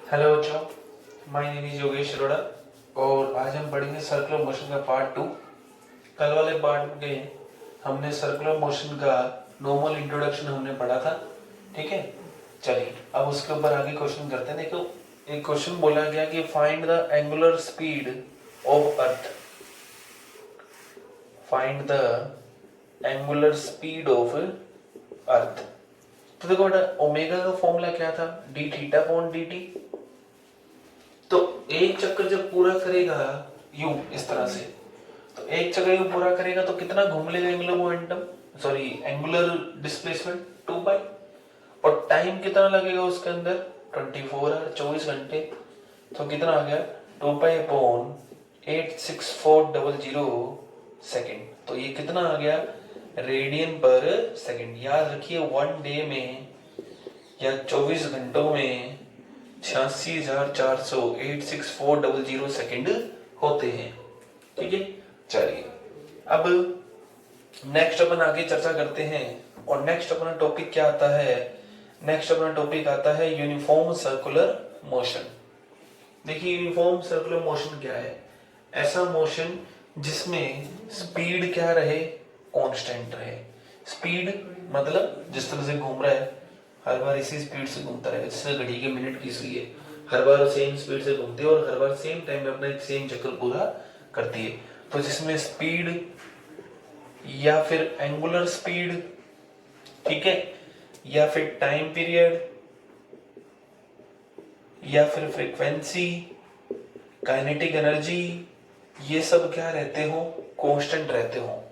Hello बच्चों, my name is Yogesh Arora और आज हम पढ़ेंगे सर्कुलर मोशन का पार्ट 2। कल वाले पार्ट में हमने सर्कुलर मोशन का नॉर्मल इंट्रोडक्शन हमने पढ़ा था। ठीक है, चलिए अब उसके ऊपर आगे क्वेश्चन करते हैं। देखो, एक क्वेश्चन बोला गया कि find the angular speed of earth. Find the angular speed of earth. तो देखो बेटा, ओमेगा का फॉर्मूला क्या था? D theta upon D T. तो एक चक्कर जब पूरा करेगा यू इस तरह से, तो एक चक्कर यू पूरा करेगा तो कितना घूम लेगा angular momentum, sorry angular displacement 2 पाई। और टाइम कितना लगेगा उसके अंदर? 24 आवर, 24 घंटे। तो कितना आ गया? 2 पाई अपॉन 86400 सेकेंड। तो ये कितना आ गया? रेडियन पर सेकेंड। याद रखिए, 1 डे में या 24 घंटों में 86,400 सेकेंड होते हैं। ठीक है, चलिए अब नेक्स्ट अपन आगे चर्चा करते हैं। और नेक्स्ट अपना टॉपिक क्या आता है? नेक्स्ट अपना टॉपिक आता है यूनिफॉर्म सर्कुलर मोशन। देखिए, यूनिफॉर्म सर्कुलर मोशन क्या है? ऐसा मोशन जिसमें स्पीड क्या रहे? कांस्टेंट रहे। स्पीड मतलब जिस तरह से घूम रहा है, हर बार इसी स्पीड से घूमता रहेगा, जैसे घड़ी के मिनट की सुई है, हर बार सेम स्पीड से घूमती है और हर बार सेम टाइम में अपना सेम चक्कर पूरा करती है। तो जिसमें स्पीड या फिर एंगुलर स्पीड, ठीक है, या फिर टाइम पीरियड, या फिर फ्रीक्वेंसी, काइनेटिक एनर्जी, ये सब क्या रहते हो? कांस्टेंट रहते हो।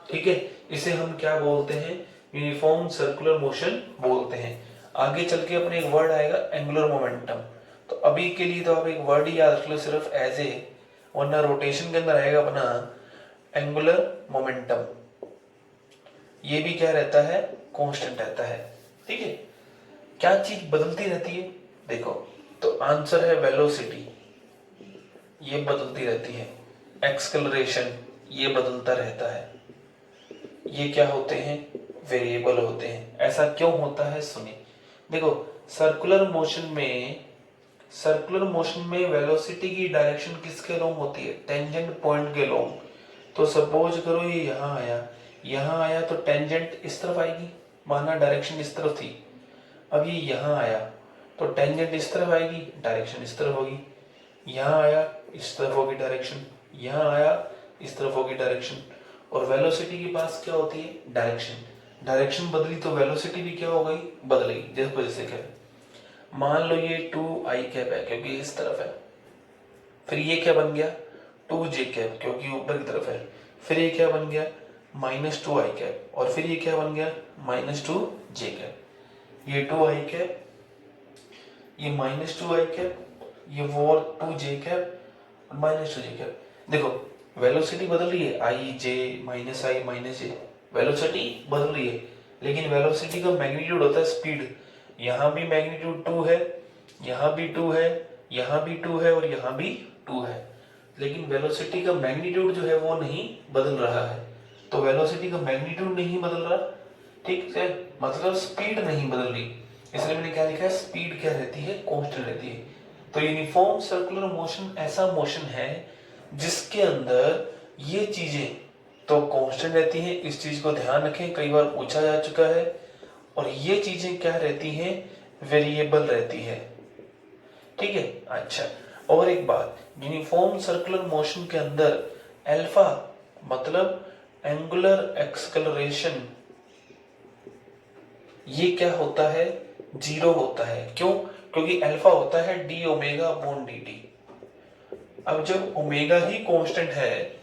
ठीक है, इसे हम क्या बोलते हैं? यूनिफॉर्म सर्कुलर मोशन बोलते हैं। आगे चल के अपने एक वर्ड आएगा एंगुलर मोमेंटम। तो अभी के लिए तो आप एक वर्ड ही याद रख लो सिर्फ एज ए, वरना रोटेशन के अंदर आएगा अपना एंगुलर मोमेंटम। ये भी क्या रहता है? कांस्टेंट रहता है। ठीक है, क्या चीज बदलती रहती है? देखो, तो आंसर है वेलोसिटी, ये बदलती रहती है। एक्सेलरेशन, ये बदलता रहता है। ये क्या होते हैं? वेरिएबल होते हैं। ऐसा क्यों होता है? सुनिए, देखो, सर्कुलर मोशन में वेलोसिटी की डायरेक्शन किसके अलोंग होती है? टेंजेंट पॉइंट के अलोंग। तो सपोज करो ये यहाँ आया तो टेंजेंट इस तरफ आएगी, माना डायरेक्शन इस तरफ थी। अब ये यहाँ आया तो टेंजेंट इस तरफ आएगी, डायरेक्शन इस तरफ होगी। यहाँ आया, इस तरफ होगी डायरेक्शन, यहाँ आया, इस तरफ होगी डायरेक्शन। और वेलोसिटी के पास क्या होती है? डायरेक्शन। डायरेक्शन बदली तो वेलोसिटी भी क्या हो गई? बदलेगी। जैसे क्या, मान लो ये 2i कैप है क्योंकि इस तरफ है, फिर ये क्या बन गया? 2j कैप क्योंकि ऊपर की तरफ है, फिर ये क्या बन गया? -2i कैप, और फिर ये क्या बन गया? -2j cap. ये 2i कैप, ये -2i कैप, ये वो 2j कैप, -2j कैप। देखो, वेलोसिटी बदल रही है, आई जे माइनस आई माइनस जे, वेलोसिटी बदल रही है, लेकिन वेलोसिटी का मैग्नीट्यूड होता है स्पीड। यहाँ भी मैग्नीट्यूड 2 है, यहाँ भी 2 है, यहाँ भी 2 है और यहाँ भी 2 है, लेकिन वेलोसिटी का मैग्नीट्यूड जो है वो नहीं बदल रहा है। तो वेलोसिटी का मैग्नीट्यूड नहीं बदल रहा, ठीक है, मतलब स्पीड नहीं बदल रही। इसलिए मैंने क्या लिखा है? स्पीड क्या रहती है? कांस्टेंट रहती है। तो यूनिफॉर्म सर्कुलर मोशन ऐसा मोशन है जिसके अंदर ये चीजें तो कांस्टेंट रहती हैं। इस चीज को ध्यान रखें, कई बार पूछा जा चुका है। और ये चीजें क्या रहती हैं? वेरिएबल रहती है। ठीक है, अच्छा, और एक बात, यूनिफॉर्म सर्कुलर मोशन के अंदर अल्फा मतलब एंगुलर एक्सेलरेशन, ये क्या होता है? 0 होता है। क्यों? क्योंकि अल्फा होता है D omega upon D T. अब जब ओमेगा ही कांस्टेंट है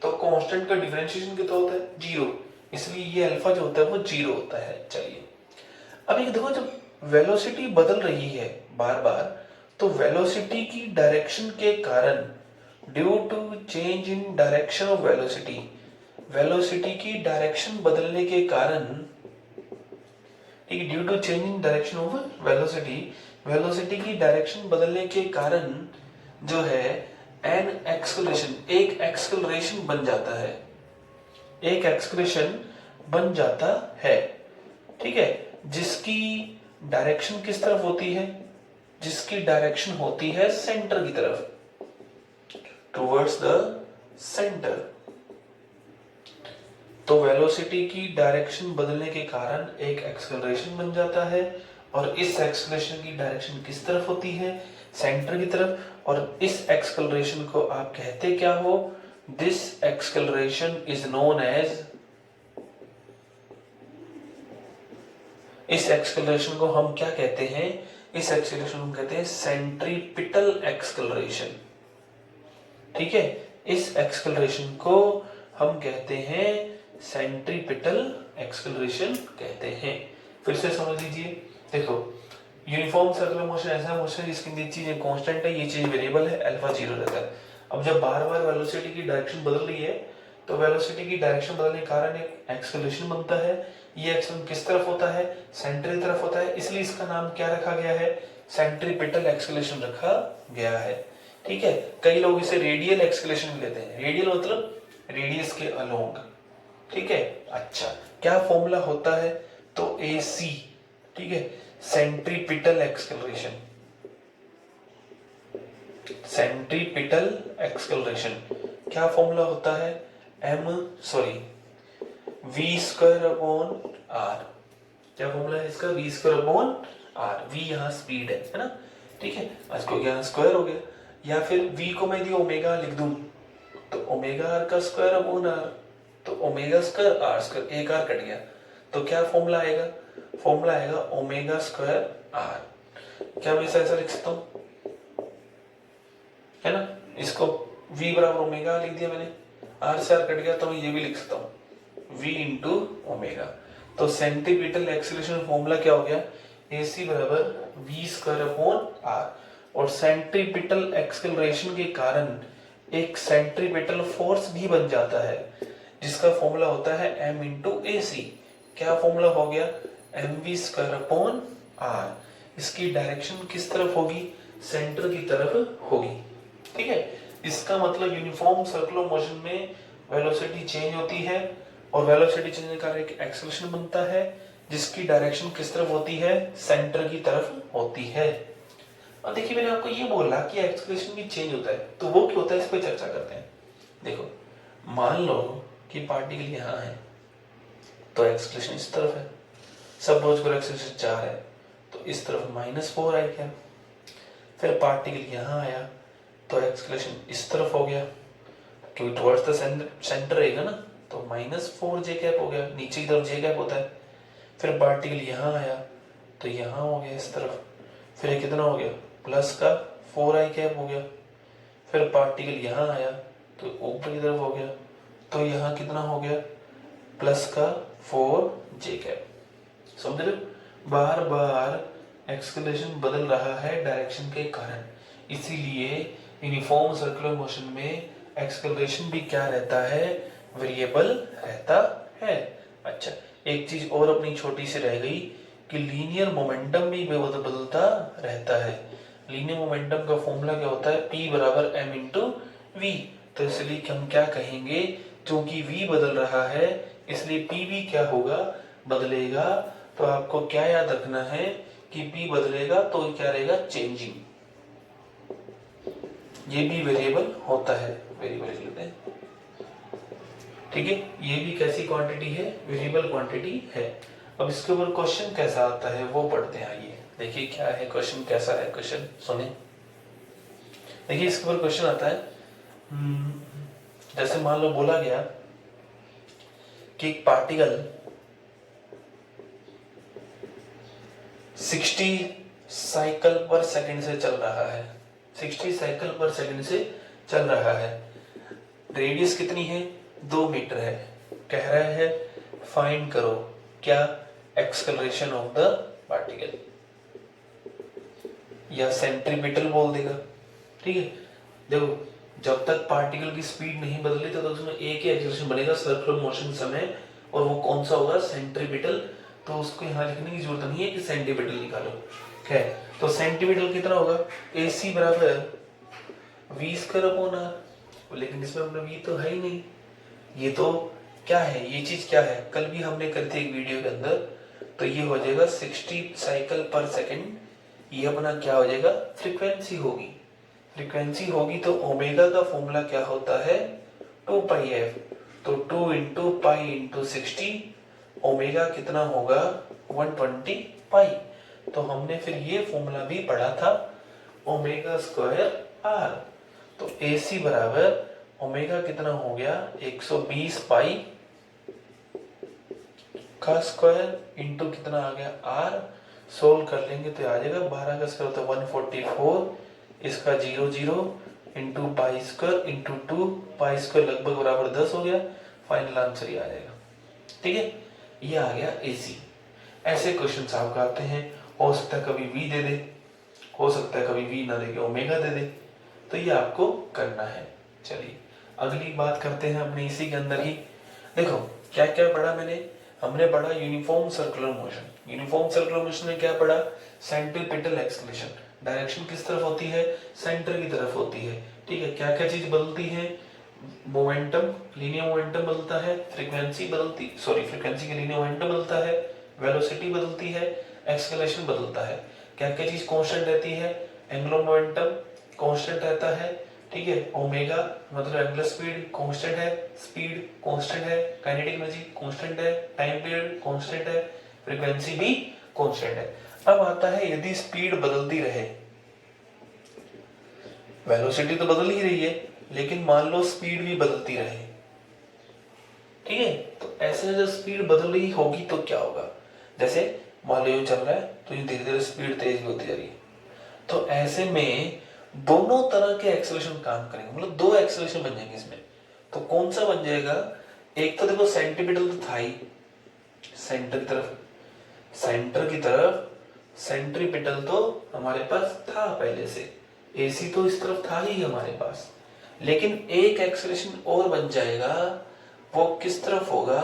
तो कांस्टेंट का डिफरेंशिएशन कितना होता है? 0। इसलिए ये अल्फा जो होता है वो 0 होता है। चलिए, अब ये देखो, जब वेलोसिटी बदल रही है बार बार, तो वेलोसिटी की डायरेक्शन के कारण, due to change in direction of velocity, velocity की डायरेक्शन बदलने के कारण, ठीक है, due to change in direction of velocity, velocity की डायरेक्शन बदलने के कारण जो है एन एक्सेलरेशन, एक एक्सेलरेशन बन जाता है, एक एक्सेलरेशन बन जाता है। ठीक है, जिसकी डायरेक्शन किस तरफ होती है? जिसकी डायरेक्शन होती है सेंटर की तरफ, टुवर्ड्स द सेंटर। तो वेलोसिटी की डायरेक्शन बदलने के कारण एक एक्सेलरेशन बन जाता है, और इस एक्सेलरेशन की डायरेक्शन किस तरफ होती है, सेंटर की तरफ। और इस एक्सेलरेशन को आप कहते क्या हो, this acceleration is known as, इस एक्सेलरेशन को हम क्या कहते हैं, इस एक्सेलरेशन को कहते हैं सेंट्रीपिटल एक्सेलरेशन। ठीक है, इस एक्सेलरेशन को हम कहते हैं सेंट्रीपिटल एक्सेलरेशन कहते हैं। फिर से समझ लीजिए, देखो यूनिफॉर्म सर्कुलर मोशन ऐसा मोशन है जिसकी चीज कांस्टेंट है, ये चीज वेरिएबल है, अल्फा 0 रहता है। अब जब बार बार वेलोसिटी की डायरेक्शन बदल रही है, तो वेलोसिटी की डायरेक्शन बदलने के कारण एक एक्सेलरेशन बनता है। ये एक्सेलरेशन किस तरफ होता है, सेंटर की तरफ होता है, इसलिए इसका नाम क्या रखा गया है, सेंट्रीपिटल एक्सेलरेशन रखा गया है। ठीक है, कई लोग इसे रेडियल एक्सेलरेशन कहते हैं, रेडियल मतलब रेडियस के अलोंग। ठीक है, अच्छा क्या फॉर्मूला होता है, तो AC, ठीक है, सेंट्रीपिटल एक्सेलरेशन, सेंट्रीपिटल एक्सेलरेशन क्या फॉर्मूला होता है, v²/r। क्या फॉर्मूला है इसका, v²/r। v यहाँ स्पीड है ना, ठीक है, आज को यहाँ स्क्वायर हो गया, या फिर v को मैं ओमेगा लिख दूं, तो ओमेगा r का स्क्वायर/r, तो ओमेगा स्क्वायर r स्क्वायर, एक r कट गया, तो क्या फॉर्मूला आएगा, फॉर्मूला आएगा ω²r। क्या मैं ऐसा लिख सकता हूँ, है ना, इसको v बराबर ओमेगा लिख दिया मैंने, r से r कट गया, तो मैं ये भी लिख सकता हूँ v इंटू ओमेगा। तो सेंट्रीपिटल एक्सेलरेशन फॉर्मूला क्या हो गया, AC बराबर v²/r। और सेंट्रीपिटल एक्सेलरेशन के कारण एक सेंट्रीपिटल फोर्स भी बन जाता है, जिसका फॉर्मूला होता है m इंटू AC। क्या फॉर्मूला हो गया, mv²/r। इसकी डायरेक्शन किस तरफ होगी, सेंटर की तरफ होगी। ठीक है, इसका मतलब यूनिफॉर्म सर्कुलर मोशन में वेलोसिटी चेंज होती है, और वेलोसिटी चेंज के कारण एक एक्सेलरेशन बनता है, जिसकी डायरेक्शन किस तरफ होती है, सेंटर की तरफ होती है। अब देखिए मैंने आपको ये बोला कि एक्सेलरेशन भी चेंज होता है, तो वो क्या होता है, इस पर चर्चा करते हैं। देखो मान लो कि पार्टिकल यहाँ है, तो एक्सेलरेशन इस तरफ है, सपोज करो एक्सेलरेशन 4 है, तो इस तरफ -4 आई क्या। फिर पार्टिकल यहाँ आया, तो एक्सेलरेशन इस तरफ हो गया, क्योंकि टुवर्ड्स द सेंटर रहेगा ना, तो -4 जे कैप हो गया, नीचे की तरफ जे कैप होता है। फिर पार्टिकल यहाँ आया, तो यहाँ हो गया इस तरफ, फिर ये कितना हो गया, प्लस का 4i कैप हो गया। फिर पार्टिकल यहाँ आया, तो ऊपर की तरफ हो गया, तो यहाँ कितना हो गया, प्लस का 4j कैप। समझ रहे हो, बार बार एक्सेलरेशन बदल रहा है डायरेक्शन के कारण, इसीलिए यूनिफॉर्म सर्कुलर मोशन में एक्सेलरेशन भी क्या रहता है, वेरिएबल रहता है। अच्छा, एक चीज और अपनी छोटी सी रह गई कि लीनियर मोमेंटम भी बदलता रहता है। लीनियर मोमेंटम का फॉर्मूला क्या होता है, P बराबर m इंटू वी। तो इसलिए हम क्या कहेंगे, क्योंकि v बदल रहा है इसलिए P भी क्या होगा, बदलेगा। तो आपको क्या याद रखना है कि P बदलेगा तो क्या रहेगा, चेंजिंग। ये भी वेरिएबल होता है, वेरिएबल लेते हैं। ठीक है, ये भी कैसी क्वांटिटी है, वेरिएबल क्वांटिटी है। अब इसके ऊपर क्वेश्चन कैसा आता है वो पढ़ते हैं। आइए देखिए क्या है क्वेश्चन, कैसा है क्वेश्चन, सुने। देखिए इसके ऊपर क्वेश्चन आता है, जैसे मान लो बोला गया कि एक पार्टिकल 60 साइकिल पर सेकंड से चल रहा है, 60 साइकिल पर सेकंड से चल रहा है, रेडियस कितनी है, 2 मीटर है। कह रहा है फाइंड करो क्या, एक्सेलरेशन ऑफ द पार्टिकल, या सेंट्रीपिटल बोल देगा। ठीक है, देखो जब तक पार्टिकल की स्पीड नहीं बदली तो उसमें एक ही एक्सेलरेशन बनेगा सर्कुलर मोशन समय, और वो कौन सा होगा, सेंट्रीपिटल। तो उसको यहाँ लिखने की जरूरत नहीं है कि सेंटीमीटर निकालो, है तो सेंटीमीटर कितना होगा, AC बराबर v²/r। लेकिन इसमें अपना v तो है ही नहीं, ये तो क्या है, ये चीज क्या है, कल भी हमने करी थी एक वीडियो के अंदर। तो ये हो जाएगा 60 साइकिल पर सेकंड ये अपना क्या हो जाएगा, फ्रीक्वेंसी होगी। फ्रीक्वेंसी होगी तो ओमेगा का फॉर्मूला क्या होता है, 2πf। तो 2 इंटू पाई इंटू 60, ओमेगा कितना होगा, 120 पाई। तो हमने फिर ये फॉर्मूला भी पढ़ा था, ओमेगा स्क्वायर आर। तो AC बराबर ओमेगा कितना हो गया, 120 पाई का स्क्वायर इंटू कितना आ गया आर। सोल्व कर लेंगे तो आ जाएगा 12 का स्क्वायर तो 144, इसका 0 into pi square into 2, pi square लगभग बराबर 10 हो गया। फाइनल आंसर ये आ जाएगा। ठीक है, ये आ गया AC। ऐसे क्वेश्चन आपका आते हैं, हो सकता है कभी V दे दे, हो सकता है कभी V ना दे के ओमेगा दे दे, तो ये आपको करना है। चलिए अगली बात करते हैं अपने इसी के अंदर ही। देखो क्या क्या पढ़ा मैंने, हमने पढ़ा uniform circular motion. Uniform circular motion में क्या पढ़ा, सेंट्रीपिटल एक्सेलरेशन, डायरेक्शन किस तरफ होती है, सेंटर की तरफ होती है। ठीक है, क्या क्या चीज बदलती है, मोमेंटम, लीनियर मोमेंटम बदलता है, फ्रीक्वेंसी की लीनियर मोमेंटम बदलता है, वेलोसिटी बदलती है, एक्सेलरेशन बदलता है। क्या क्या चीज कांस्टेंट रहती है, एंगुलर मोमेंटम कांस्टेंट रहता है। ठीक है, ओमेगा मतलब एंगुलर स्पीड कांस्टेंट है, स्पीड कांस्टेंट है, काइनेटिक एनर्जी कांस्टेंट है, टाइम पीरियड कांस्टेंट है, फ्रीक्वेंसी भी कांस्टेंट है। अब आता है यदि स्पीड बदलती रहे, वेलोसिटी तो बदल ही रही है, लेकिन मान लो स्पीड भी बदलती रहे। ठीक है, तो ऐसे जब स्पीड बदल रही होगी तो क्या होगा, जैसे मान लो ये चल रहा है तो ये धीरे धीरे स्पीड तेज होती जा रही है, तो ऐसे में दोनों तरह के एक्सेलरेशन काम करेंगे, मतलब दो एक्सेलरेशन बन जाएंगे इसमें। तो कौन सा बन जाएगा, एक तो देखो सेंट्रीपिटल तो था ही, सेंटर की तरफ सेंट्रीपिटल तो हमारे पास था पहले से, AC तो इस तरफ था ही हमारे पास, लेकिन एक एक्सेलरेशन और बन जाएगा। वो किस तरफ होगा,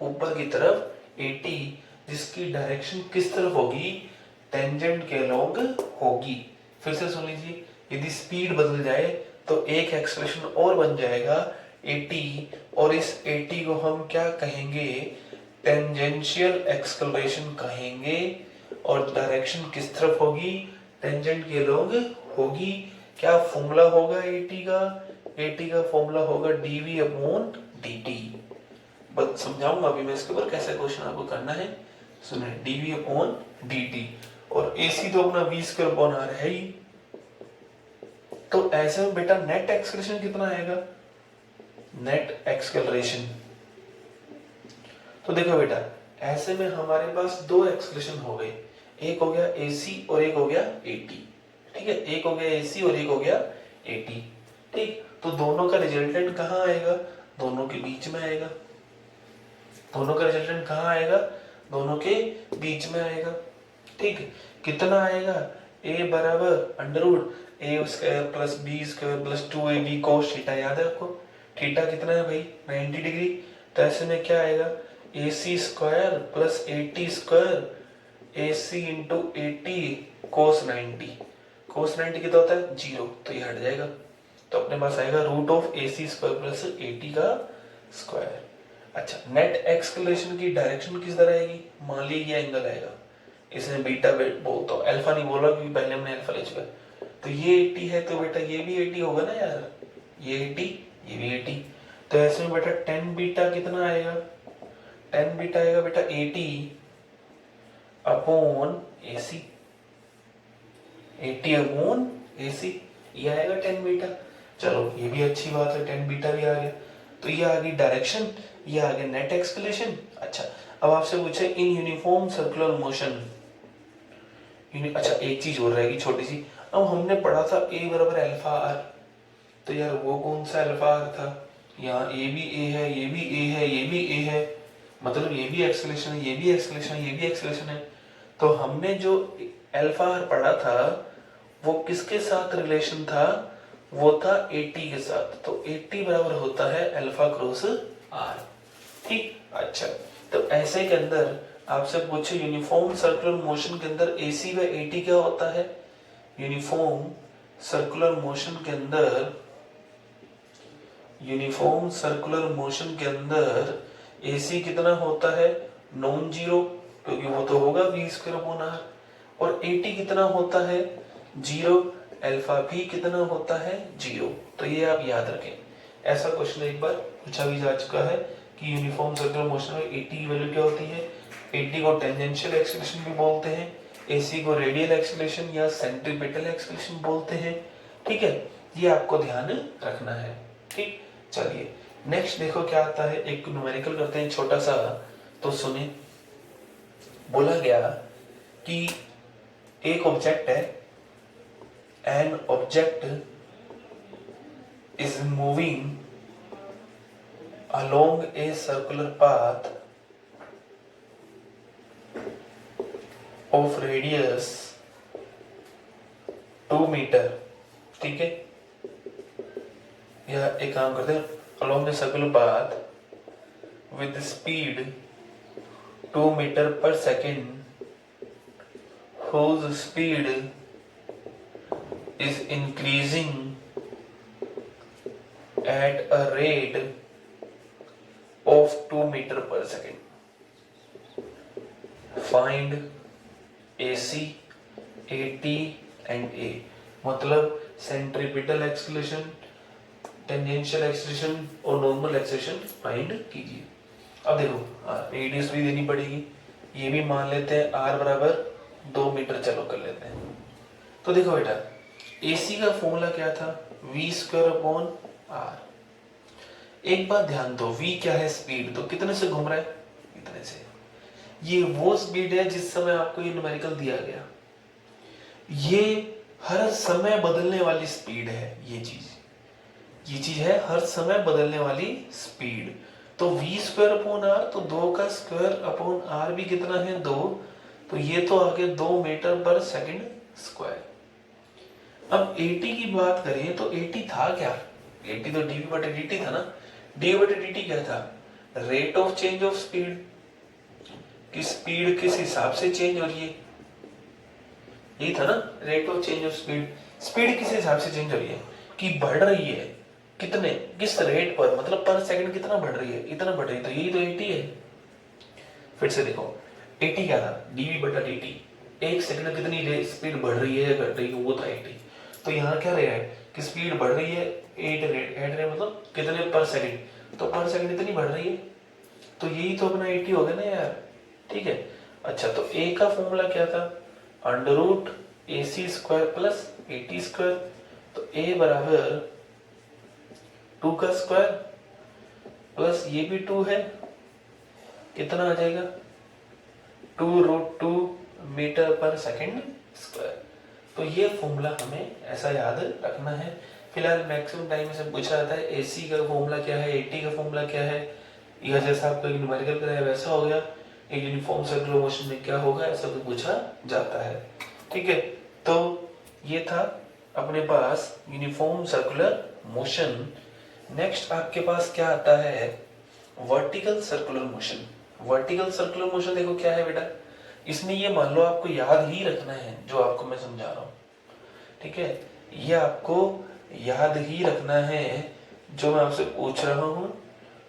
ऊपर की तरफ 80, जिसकी डायरेक्शन किस तरफ होगी, टेंजेंट के अलोंग होगी। फिर से सुन लीजिए, यदि स्पीड बदल जाए तो एक एक्सेलरेशन और बन जाएगा 80, और इस 80 को हम क्या कहेंगे, टेंजेंशियल एक्सेलरेशन कहेंगे। और डायरेक्शन किस तरफ होगी, टेंजेंट के अलोंग होगी। क्या फॉर्मूला होगा 80 का, 80 का फॉर्मूला होगा dv/dt। बस समझाऊंगा अभी मैं इसके ऊपर कैसे क्वेश्चन आपको करना है। सुनिए, dv/dt, और AC तो अपना v²/r है ही। तो ऐसे में बेटा नेट एक्सेलरेशन कितना आएगा, नेट एक्सेलरेशन, तो देखो बेटा ऐसे में हमारे पास दो एक्सेलरेशन हो गए, एक हो गया AC और एक हो गया AT। ठीक है, एक हो गया AC और एक हो गया AT। ठीक, तो दोनों का रिजल्टेंट कहाँ आएगा, दोनों के बीच में आएगा। दोनों का रिजल्टेंट कहाँ आएगा, दोनों के बीच में आएगा। ठीक, कितना आएगा, A बराबर √a² plus b² plus 2ab cos theta, याद है आपको, थीटा कितना है भाई, 90 डिग्री। तो ऐसे में क्या आएगा, AC² plus AT², AC into AT cos 90, cos 90 कितना होता है 0, तो ये हट जाएगा। तो अपने पास आएगा √AC² प्लस AT का स्क्वायर। अच्छा, नेट एक्सेलरेशन की डायरेक्शन किस तरह आएगी, मान लीजिए ये एंगल आएगा, इसने बीटा बोलता हूँ, अल्फा नहीं बोला क्योंकि पहले हमने अल्फा ले चुका। तो ये 80 है तो बेटा ये भी 80 होगा ना यार, ये 80 ये भी 80। तो ऐसे में बेटा 10 बीटा कितना आएगा, 10 बीटा आएगा बेटा 80 अपॉन AC, 80 अपॉन AC, ये आएगा 10 बीटा। चलो ये भी अच्छी बात है, 10 बीटा भी आ गया। तो ये आ गई डायरेक्शन, ये आ गया नेट एक्सेलरेशन। अच्छा, अब आपसे पूछे इन यूनिफॉर्म सर्कुलर मोशन, अच्छा एक चीज और रहेगी छोटी सी, अब हमने पढ़ा था A बराबर अल्फा आर, तो यार वो कौन सा अल्फा आर था, यहाँ A भी A है, ये भी A है, ये भी A है, मतलब ये भी एक्सेलरेशन है, ये भी एक्सेलरेशन है, ये भी एक्सेलरेशन है। तो हमने जो अल्फा आर पढ़ा था वो किसके साथ रिलेशन था, वो था 80 के साथ। तो 80 बराबर होता है अल्फा क्रॉस आर। ठीक, अच्छा तो ऐसे के अंदर आपसे पूछे यूनिफॉर्म सर्कुलर मोशन के अंदर AC व AT क्या होता है, यूनिफॉर्म सर्कुलर मोशन के अंदर, यूनिफॉर्म सर्कुलर मोशन के अंदर AC कितना होता है, नॉन जीरो, क्योंकि वो तो होगा v²/r, और 80 कितना होता है 0, अल्फा भी कितना होता है 0। तो ये आप याद रखें। ऐसा क्वेश्चन एक बार पूछा भी जा चुका है कि यूनिफॉर्म सर्कुलर मोशन में 80 की वैल्यू क्या होती है। 80 को टेंजेंशियल एक्सेलरेशन भी बोलते हैं, AC को रेडियल एक्सेलरेशन या सेंट्रीपिटल एक्सेलरेशन बोलते हैं। ठीक है, ये आपको ध्यान रखना है। ठीक, चलिए नेक्स्ट देखो क्या आता है। एक न्यूमेरिकल करते हैं छोटा सा, तो सुनिए। बोला गया कि एक ऑब्जेक्ट है, an object is moving along a circular path of radius 2 metre. ठीक है, या एक काम करते हैं, along a circular path with speed 2 metre per second, whose speed is increasing at a rate of 2 meter per second. Find AC, AT and A। मतलब centripetal acceleration, tangential acceleration और normal acceleration find कीजिए। अब देखो radius भी देनी पड़ेगी, ये भी मान लेते हैं r बराबर 2 मीटर, चलो कर लेते हैं। तो देखो बेटा AC का फॉर्मूला क्या था, v²/r। एक बात ध्यान दो, v क्या है स्पीड, तो कितने से घूम रहा है इतने से। ये वो स्पीड है जिस समय आपको ये न्यूमेरिकल दिया गया, ये हर समय बदलने वाली स्पीड है। ये चीज है हर समय बदलने वाली स्पीड। तो v²/r, तो 2 का स्क्वायर अपॉन r भी कितना है 2, तो ये तो आगे 2 मीटर पर सेकंड स्क्वायर। अब 80 की बात करें तो 80 था क्या, 80 तो dv/dt था ना। dv/dt क्या था, rate of change of speed, कि स्पीड किस हिसाब से चेंज हो रही है, यही था ना rate of change of speed. Speed किस हिसाब से चेंज हो रही है, कि बढ़ रही है कितने, किस रेट पर, मतलब पर सेकंड कितना बढ़ रही है, इतना बढ़ रही है, तो यही तो 80 है। फिर से देखो 80 क्या था, dv/dt, एक सेकंड कितनी स्पीड बढ़ रही है घट रही है, वो था 80। तो यहाँ क्या रहा है कि स्पीड बढ़ रही है, एट रेट मतलब कितने पर सेकंड, तो पर सेकंड इतनी बढ़ रही है, तो यही तो अपना 80 हो गया ना यार। ठीक है, अच्छा तो A का फॉर्मूला क्या था, √AC² प्लस 80²। तो A बराबर 2 का स्क्वायर प्लस ये भी 2 है, कितना आ जाएगा 2√2 मीटर पर सेकंड स्क्वायर। तो ये फॉर्मूला हमें ऐसा याद रखना है। फिलहाल मैक्सिमम टाइम से पूछा जाता है AC का फॉर्मूला क्या है, AT का फॉर्मूला क्या है, या जैसा आपको न्यूमेरिकल कराया वैसा हो गया, एक यूनिफॉर्म सर्कुलर मोशन में क्या होगा, ऐसा भी पूछा जाता है। ठीक है, तो ये था अपने पास यूनिफॉर्म सर्कुलर मोशन। नेक्स्ट आपके पास क्या आता है, vertical circular motion. Vertical circular motion देखो क्या है बेटा, इसमें ये मान लो आपको याद ही रखना है जो आपको मैं समझा रहा हूँ। ठीक है, ये आपको याद ही रखना है जो मैं आपसे पूछ रहा हूँ,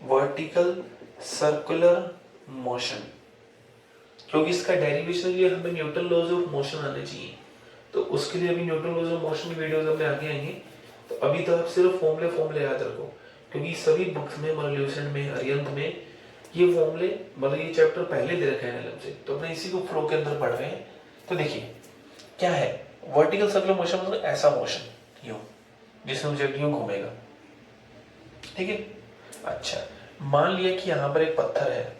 वर्टिकल सर्कुलर मोशन, क्योंकि इसका डेरिवेशन के लिए हमें न्यूटन लॉज ऑफ मोशन आने चाहिए। तो उसके लिए अभी न्यूटन लॉज ऑफ मोशन की वीडियोस अपने आगे आएंगे। तो अभी तो आप सिर्फ फॉर्मूले याद रखो, क्योंकि सभी बुक्स में मॉड्यूलेशन में अरिहंत में ये फॉर्मूले मतलब ये चैप्टर पहले दे रखे हैं एलएम से, तो अपने इसी को फ्लो के अंदर पढ़ रहे हैं। तो देखिए क्या है वर्टिकल सर्कुलर मोशन, मतलब ऐसा मोशन यूं जिसमें ऑब्जेक्ट यूं घूमेगा। ठीक है, अच्छा मान लिया कि यहाँ पर एक पत्थर है,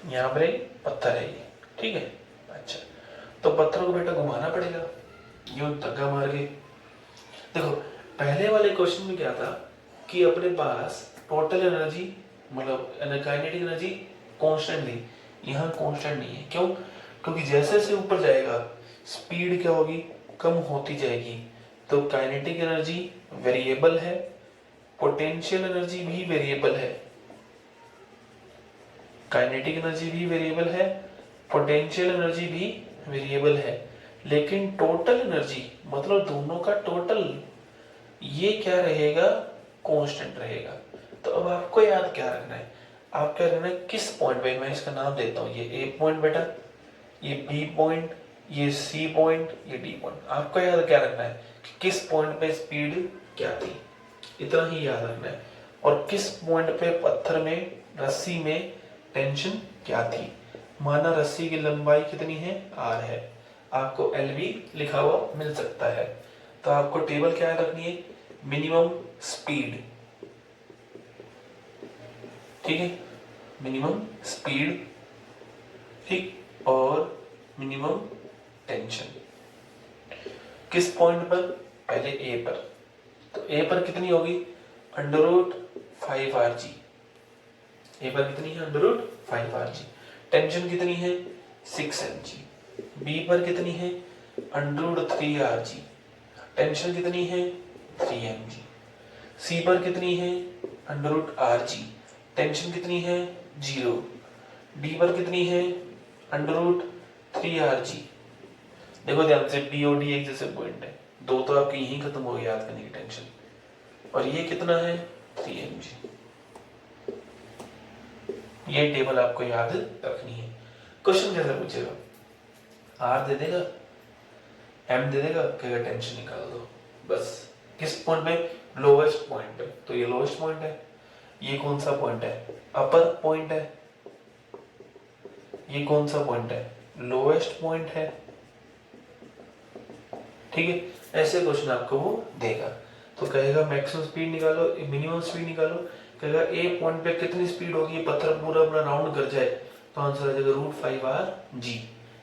यहाँ पर एक पत्थर है ये, ठीक है। अच्छा तो पत्थर को बेटा घुमाना पड़ेगा यूं धक्का मार के। देखो पहले वाले क्वेश्चन में क्या था कि अपने पास टोटल एनर्जी मतलब काइनेटिक एनर्जी कांस्टेंट थी, यहाँ कांस्टेंट नहीं है। क्यों, क्योंकि जैसे जैसे ऊपर जाएगा स्पीड क्या होगी, कम होती जाएगी। तो काइनेटिक एनर्जी वेरिएबल है, पोटेंशियल एनर्जी भी वेरिएबल है, काइनेटिक एनर्जी भी वेरिएबल है, पोटेंशियल एनर्जी भी वेरिएबल है, लेकिन टोटल एनर्जी मतलब दोनों का टोटल ये क्या रहेगा, कांस्टेंट रहेगा। तो अब आपको याद क्या रखना है, आप क्या रखना है किस पॉइंट पे, मैं इसका नाम देता हूँ ये ए पॉइंट बेटा, ये बी पॉइंट, ये सी पॉइंट, ये डी पॉइंट। आपको याद क्या रखना है कि किस पॉइंट पे स्पीड क्या थी, इतना ही याद रखना है। और किस पॉइंट पे पत्थर में, रस्सी में टेंशन क्या थी। माना रस्सी की लंबाई कितनी है, आर है, आपको एल भी लिखा हुआ मिल सकता है। तो आपको टेबल क्या रखनी है, मिनिमम स्पीड, ठीक है, मिनिमम स्पीड, ठीक, और मिनिमम टेंशन किस पॉइंट पर, पहले ए पर। तो ए पर कितनी होगी, √5rg। ए पर कितनी है, √5rg। टेंशन कितनी है, 6mg। बी पर कितनी है, √3rg। टेंशन कितनी है, 3mg। सी पर कितनी है, √rg। टेंशन कितनी है, 0। डी पर कितनी है, √3rg। देखो ध्यान से, बी और डी एक जैसे पॉइंट है, दो तो आपकी यहीं खत्म हो गई याद करने की टेंशन। और ये कितना है, 3mg। ये टेबल आपको याद रखनी है। क्वेश्चन कैसे पूछेगा, आर दे देगा, एम दे देगा, कहेगा टेंशन निकाल दो, बस। किस पॉइंट पे, लोवेस्ट पॉइंट पे। तो ये लोवेस्ट पॉइंट है, ये कौन सा पॉइंट है, अपर पॉइंट है। ये कौन सा पॉइंट है, लोवेस्ट पॉइंट है, ठीक है। ऐसे क्वेश्चन आपको वो देगा। तो कहेगा मैक्सिमम स्पीड निकालो, मिनिमम स्पीड निकालो, कहेगा ए पॉइंट पे कितनी स्पीड होगी, पत्थर पूरा अपना राउंड कर जाए, तो आंसर आ जाएगा √5rg,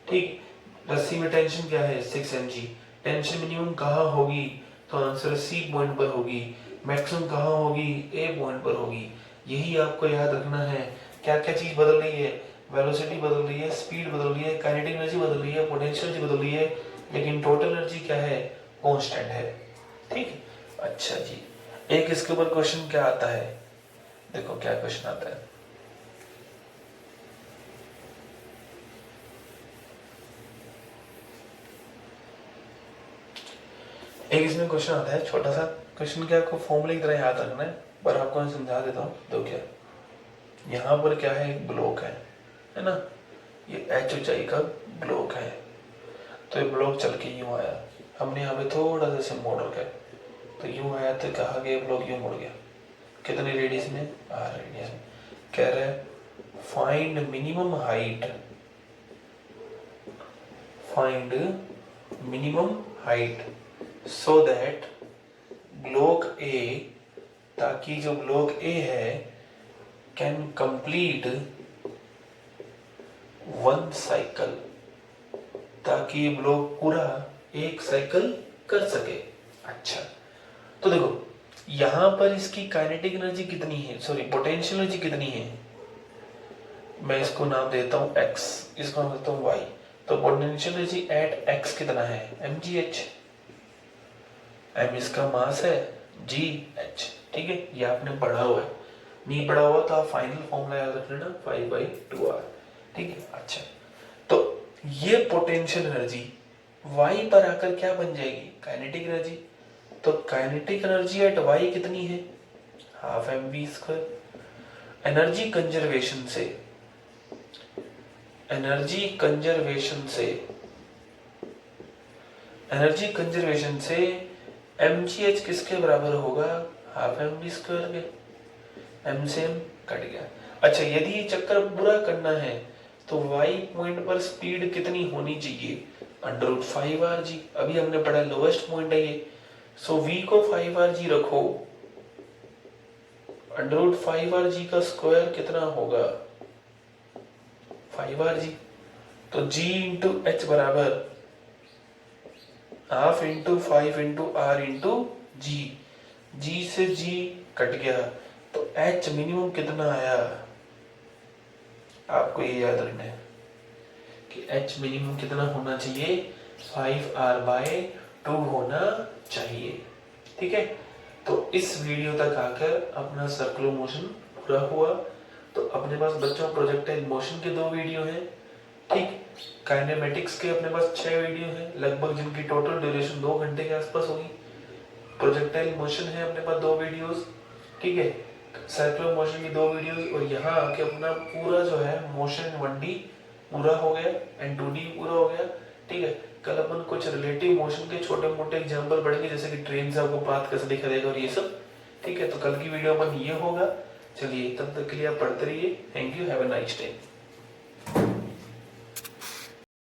ठीक। रस्सी में टेंशन क्या है, 6mg। टेंशन मिनिमम कहाँ होगी, तो आंसर सी पॉइंट पर होगी। मैक्सिमम कहाँ होगी, ए पॉइंट पर होगी। यही आपको याद रखना है। क्या क्या चीज बदल रही है, वेलोसिटी बदल रही है, स्पीड बदल रही है, काइनेटिक एनर्जी बदल रही है, पोटेंशियल एनर्जी बदल रही है, लेकिन टोटल एनर्जी क्या है, कांस्टेंट है, ठीक है। अच्छा जी, एक इसके ऊपर क्वेश्चन क्या आता है, देखो क्या क्वेश्चन आता है। एक इसमें क्वेश्चन आता है, छोटा सा क्वेश्चन, क्या आपको फॉर्मूले की तरह याद रखना है, पर आपको मैं समझा देता हूँ। तो क्या, यहाँ पर क्या है, एक ब्लॉक है ना, ये h ऊंचाई का ब्लॉक है। तो ये ब्लॉक चल के यूं आया, हमने यहाँ पे थोड़ा सा मोड़ रखा है, तो यूं आया, तो कहा गया ब्लॉक यूं मुड़ गया, कितने रेडियस में, आर रेडियस में। कह रहा है find minimum height, find minimum height so that block ए, ताकि जो ब्लॉक ए है कैन कंप्लीट 1 साइकिल, ताकि ये ब्लॉक पूरा 1 साइकिल कर सके। अच्छा, तो देखो यहां पर इसकी काइनेटिक एनर्जी कितनी है, सॉरी पोटेंशियल एनर्जी कितनी है, मैं इसको नाम देता हूं x, इसको नाम देता हूं y। तो पोटेंशियल एनर्जी एट x कितना है, mgh। m इसका मास है, gh, ठीक है। ये आपने पढ़ा हुआ है, नहीं पढ़ा हुआ तो आप फाइनल फॉर्मूला याद रख लेना, 5/2r, ठीक है। अच्छा, तो ये पोटेंशियल एनर्जी y पर आकर क्या बन जाएगी, काइनेटिक एनर्जी। तो काइनेटिक एनर्जी एट y कितनी है, ½ mv²। एनर्जी कंजर्वेशन से, एनर्जी कंजर्वेशन से, एनर्जी कंजर्वेशन से mgh किसके बराबर होगा, ½ mv² के। m से m कट गया। अच्छा, यदि ये चक्कर पूरा करना है तो y पॉइंट पर स्पीड कितनी होनी चाहिए, √5rg। अभी हमने पढ़ा लोवेस्ट पॉइंट है ये, सो v को 5rg रखो, √5rg का स्क्वायर कितना होगा, 5rg। तो g इंटू एच बराबर ½ इंटू 5 इंटू r इंटू जी, g से g कट गया, तो h मिनिमम कितना आया, आपको ये याद रखना है कि h मिनिमम कितना होना चाहिए, 5r/2 होना चाहिए, ठीक है। तो इस वीडियो तक आकर अपना सर्कुलर मोशन पूरा हुआ। तो अपने पास बच्चों प्रोजेक्टाइल मोशन के 2 वीडियो हैं, ठीक। काइनेमेटिक्स के अपने पास 6 वीडियो हैं लगभग, जिनकी टोटल ड्यूरेशन 2 घंटे के आसपास होगी। प्रोजेक्टाइल मोशन है अपने पास 2 वीडियोस, ठीक है। सर्कुलर मोशन की 2 वीडियोस, और यहाँ आके अपना पूरा जो है मोशन 1D पूरा हो गया एंड 2D पूरा हो गया। ठीक है, कल अपन कुछ रिलेटिव मोशन के छोटे मोटे एग्जांपल पढ़ेंगे, जैसे कि ट्रेन से आपको पाथ कैसे दिखा देगा और ये सब। ठीक है, तो कल की वीडियो अपन ये होगा। चलिए तब तक के लिए आप पढ़ते रहिए। Thank you, have a nice day.